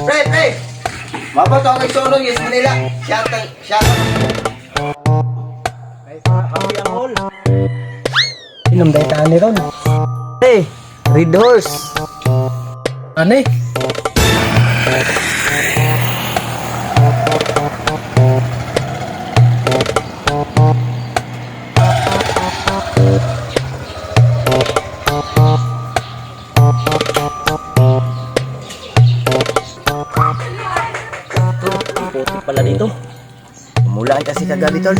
Pre! Mabot ako kay Solo, yes, Manila. Shout. Happy ang all. Inom dahil taan ni Ron. Hey, Red Horse. Ano eh? Puti pala dito. Umulan kasi kagabi, tol.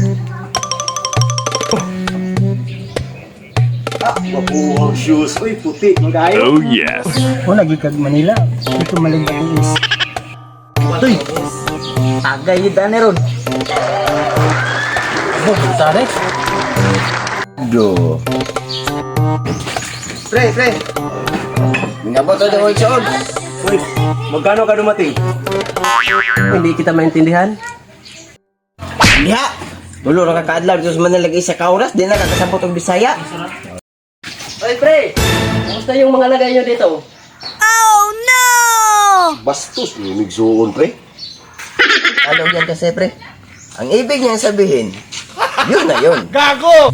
Mabuhang shoes. Uy, puti. Magayo. Oh yes. O, nagikag Manila. Ito maling is. Tuy, tagay yun daan ron. Oh, puta rin. Do. Pre. Mingabot ako kay Solo. Uy, magkano ka dumating? Hindi kita maintindihan. Diha. Dulo na kakaadlaw dito sa Manilagay sa Kauras, di na kakasabot ang Bisaya. Oy, pre! Kumusta yung mga lagay nyo dito? Bastos, migsuon, pre. Ano yan kasi, pre? Ang ibig niya sabihin, yun na yun. Gago!